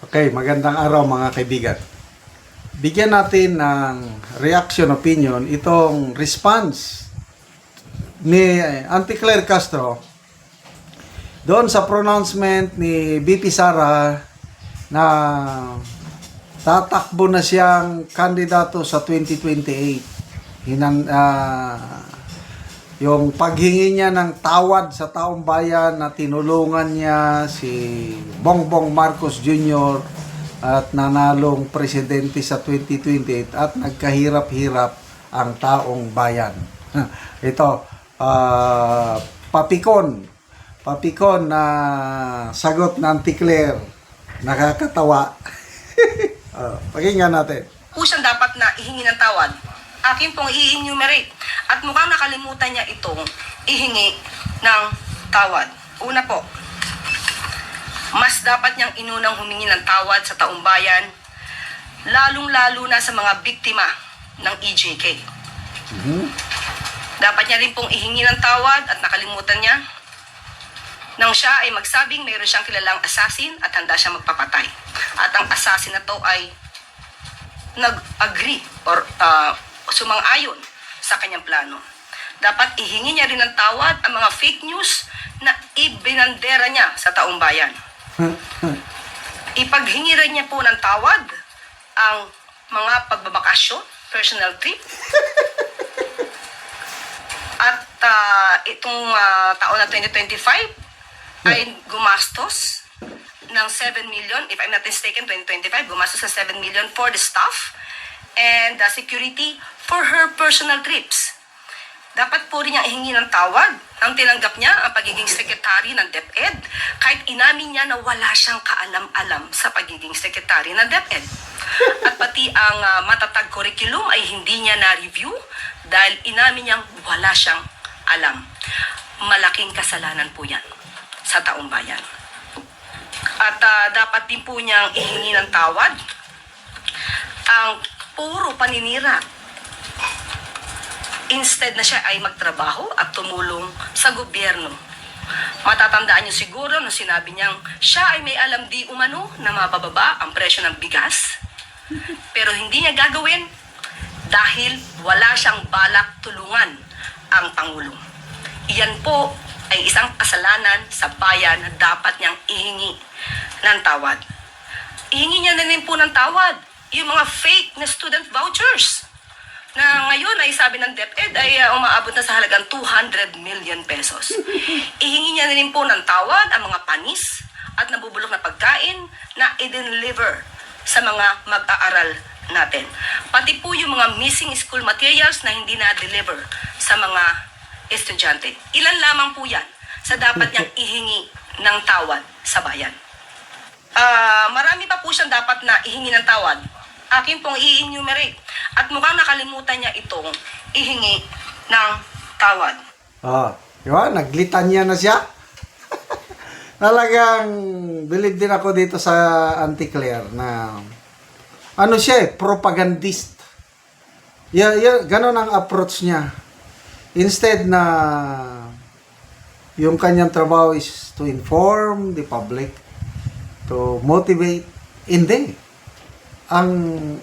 Okay, magandang araw mga kaibigan. Bigyan natin ng reaction opinion itong response ni Auntie Claire Castro doon sa pronouncement ni BP Sara na tatakbo na siyang kandidato sa 2028. Yung paghingi niya ng tawad sa taong bayan na tinulungan niya si Bongbong Marcos Jr. at nanalong presidente sa 2028 at nagkahirap-hirap ang taong bayan. Ito, papikon na sagot ng Auntie Claire. Nakakatawa. Pakinggan natin. Po siyang dapat na ihingi ng tawad. Akin pong i-enumerate. At mukhang nakalimutan niya itong ihingi ng tawad. Una po, mas dapat niyang inunang humingi ng tawad sa taong bayan, lalong-lalo na sa mga biktima ng EJK. Dapat niya rin pong ihingi ng tawad at nakalimutan niya nang siya ay magsabing mayroon siyang kilalang assassin at handa siyang magpapatay. At ang assassin na to ay nag-agree or sumang-ayon sa kanyang plano. Dapat ihingi niya rin ng tawad ang mga fake news na ibinandera niya sa taong bayan. Ipaghingi rin niya po ng tawad ang mga pagbabakasyon, personal trip. At itong taon na 2025 ay gumastos ng 7 million, if I'm not mistaken, 2025, gumastos ng 7 million for the staff and the security for her personal trips. Dapat po rin niyang ihingi ng tawad nang tinanggap niya ang pagiging sekretary ng DepEd kahit inamin niya na wala siyang kaalam-alam sa pagiging sekretary ng DepEd. At pati ang matatag curriculum ay hindi niya na-review dahil inamin niyang wala siyang alam. Malaking kasalanan po yan sa taong bayan. At dapat din po niyang ihingi ng tawad ang puro paninira. Instead na siya ay magtrabaho at tumulong sa gobyerno. Matatandaan niyo siguro na sinabi niyang siya ay may alam di umano na mabababa ang presyo ng bigas. Pero hindi niya gagawin dahil wala siyang balak tulungan ang Pangulo. Iyan po ay isang kasalanan sa bayan na dapat niyang ihingi ng tawad. Ihingi niya na rin po ng tawad yung mga fake na student vouchers na ngayon ay sabi ng DepEd ay umaabot na sa halagang 200 million pesos. Ihingi niya na rin po ng tawad ang mga panis at nabubulok na pagkain na i-deliver sa mga mag-aaral natin. Pati po yung mga missing school materials na hindi na-deliver sa mga estudyante. Ilan lamang po yan sa dapat niyang ihingi ng tawad sa bayan. Marami pa po siyang dapat na ihingi ng tawad. Akin pong i-enumerate. At mukhang nakalimutan niya itong ihingi ng tawad. Di ba? Naglitanya na siya. Talagang believe din ako dito sa Auntie Claire na ano siya propagandist. Ganon ang approach niya. Instead na yung kanyang trabaho is to inform the public, to motivate, hindi. Ang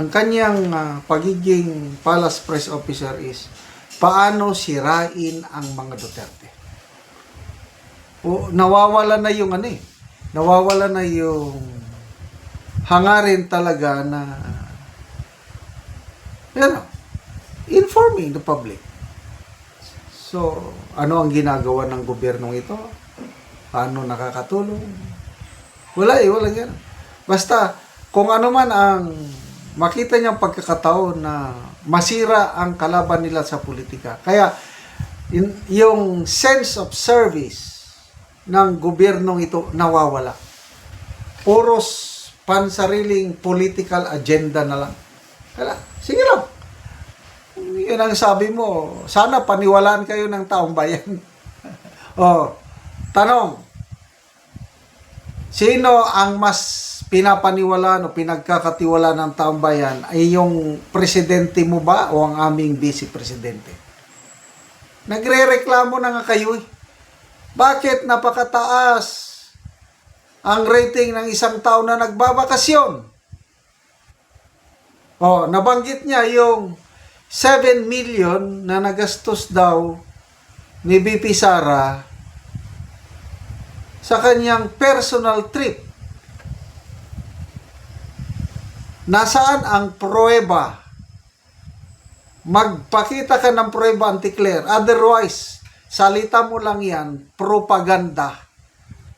kanyang pagiging palace press officer is paano sirain ang mga Duterte. Nawawala na yung nawawala na yung hangarin talaga na informing the public. So, ano ang ginagawa ng gobyernong ito? Paano nakakatulong? Wala yan. Basta, kung ano man ang makita niyang pagkakataon na masira ang kalaban nila sa politika. Kaya, yung sense of service ng gobyernong ito nawawala. Puros pansariling political agenda na lang. Kaya, sige lang. Yun ang sabi mo. Sana paniwalaan kayo ng taong bayan. Tanong. Sino ang mas pinapaniwalaan o pinagkakatiwalaan ng taong bayan? Ay yung presidente mo ba o ang aming vice-presidente? Nagre-reklamo na nga kayo. Bakit napakataas ang rating ng isang tao na nagbabakasyon. Nabanggit niya yung 7 million na nagastos daw ni BP Sara sa kanyang personal trip. Nasaan ang pruweba? Magpakita ka ng pruweba, Auntie Claire. Otherwise, salita mo lang yan, propaganda.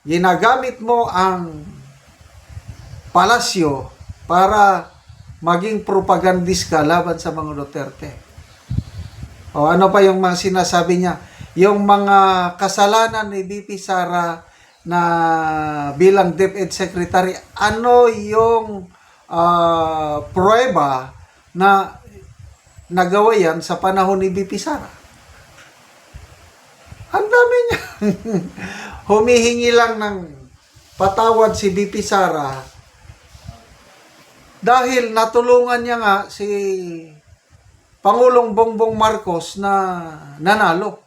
Ginagamit mo ang palasyo para maging propagandist ka laban sa mga Duterte. Ano pa yung mga sinasabi niya? Yung mga kasalanan ni BP Sara na bilang DepEd Secretary, ano yung pruweba na nagawa yan sa panahon ni BP Sara? Ang dami niya. Humihingi lang ng patawad si BP Sara dahil natulungan niya nga si Pangulong Bongbong Marcos na nanalo.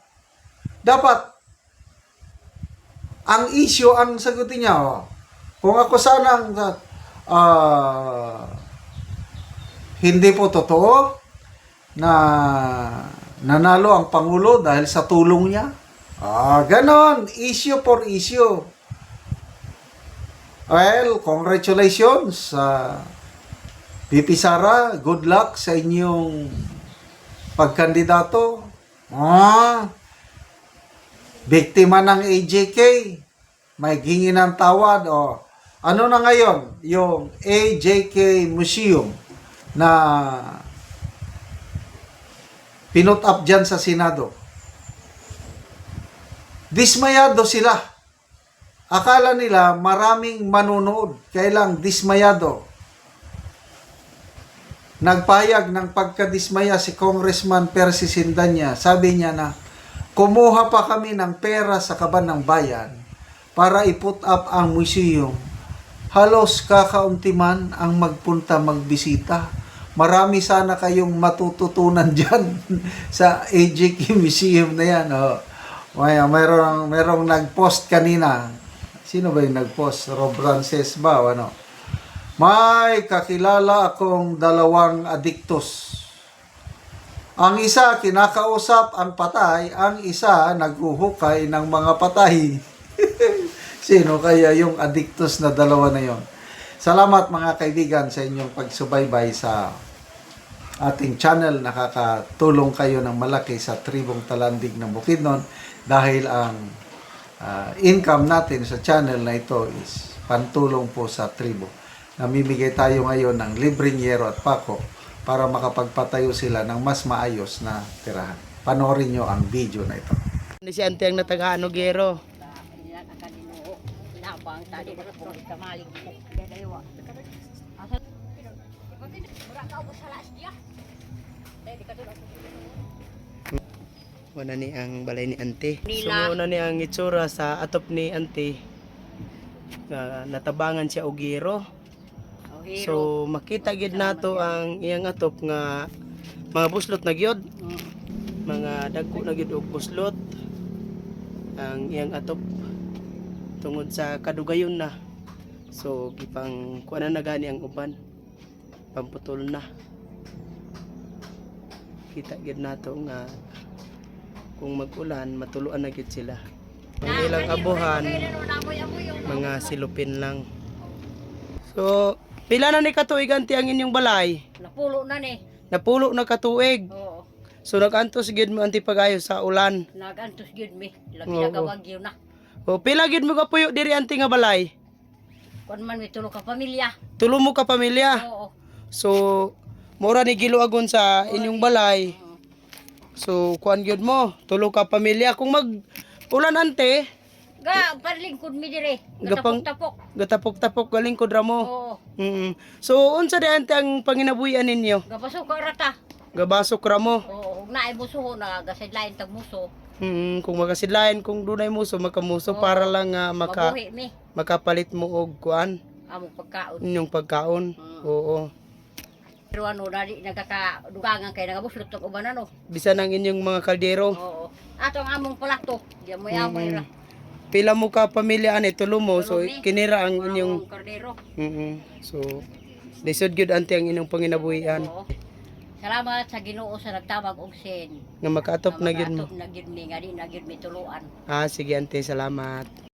Dapat ang issue ang sagutin niya. Kung ako sanang hindi po totoo na nanalo ang Pangulo dahil sa tulong niya. Ganon. Issue for issue. Well, congratulations BP Sara. Good luck sa inyong pagkandidato. Biktima ng AJK. May gingi ng tawad. Ano na ngayon? Yung AJK Museum na pinut up dyan sa Senado. Dismayado sila. Akala nila maraming manunood. Kailang dismayado. Nagpahayag ng pagkadismaya si Congressman Percy Sindanya. Sabi niya na, kumuha pa kami ng pera sa kaban ng bayan para iput up ang museum. Halos kakaunti man ang magpunta magbisita. Marami sana kayong matututunan dyan sa AJK Museum na yan. Merong nag-post kanina. Sino ba yung nag-post? Rob Frances ba? May kakilala akong 2 adiktos. Ang isa kinakausap ang patay, ang isa naghuhukay ng mga patay. Sino kaya yung adiktos na 2 na yon? Salamat mga kaibigan sa inyong pagsubaybay sa ating channel. Nakakatulong kayo ng malaki sa tribong Talandig ng Bukidnon dahil ang income natin sa channel na ito is pantulong po sa tribo. Namimigay tayo ngayon ng libreng yero at pako para makapagpatayo sila ng mas maayos na tirahan. Panoorin nyo ang video na ito. Ni si Ante ang natagaano gero. Wala ni ang balay ni Ante. Sumuna ni ang itsura sa atop ni Ante. Natabangan siya og gero. So makita gid nato ang iyang atop nga mga buslot na gyud. Mga dagko na gyud og buslot ang iyang atop tungod sa kadugayon na. So gipang kuan na gani ang uban. Pamputol na. Kita gid nato nga kung mag-ulan matuluan na gid sila. Ang ilang abuhan mga silupin lang. So pila na ni katuig Ante ang inyong balay? Napulo na ni. Napulo na katuig. Oo. So nagantos gid mo Ante pagayo sa ulan. Nagantos gyud mi. Lagi Oo. na kawagyo na. O pila gid mo kapuyo diri Ante nga balay? Kun man mi tulo ka pamilya. Tulo mo ka pamilya. Oo. So mura ni giluagon sa inyong balay. So kuan gyud mo, tulo ka pamilya. Kung mag ulan Ante, Ga parlingkod mi dire. Gapang- Gatapok-tapok. gatapok-tapok galing kod ra mo. Oo. So unsa di Ante ang panginabuhian ninyo? Gapasok ka rata. Gabasok ra mo. Oo, ug naay musuho na gasidlain tag muso. Kung magasidlayan kung dunay muso makamuso Oo. para lang nga Mabuhi mi makapalit mo og kuan among pagkaon. inyong pagkaon. Oo. Pero ano dali nagkakadugangan kay nagabuslot og uban ano. Bisan ang inyong mga kaldero. Oo. Ato ang among plato. Di mo yamoy ra. pila mo ka pamilya ani tulo mo so Tulo, mi. kinira ang Mga inyong kordero. so lisod gyud anti ang inyong panginabuhian Oo. Salamat sa Ginoo sa nagtawag og sin. nga makaatop na gyud mo. Nga gyud mi nga di na gyud mi tuluan. Ah sige ante salamat.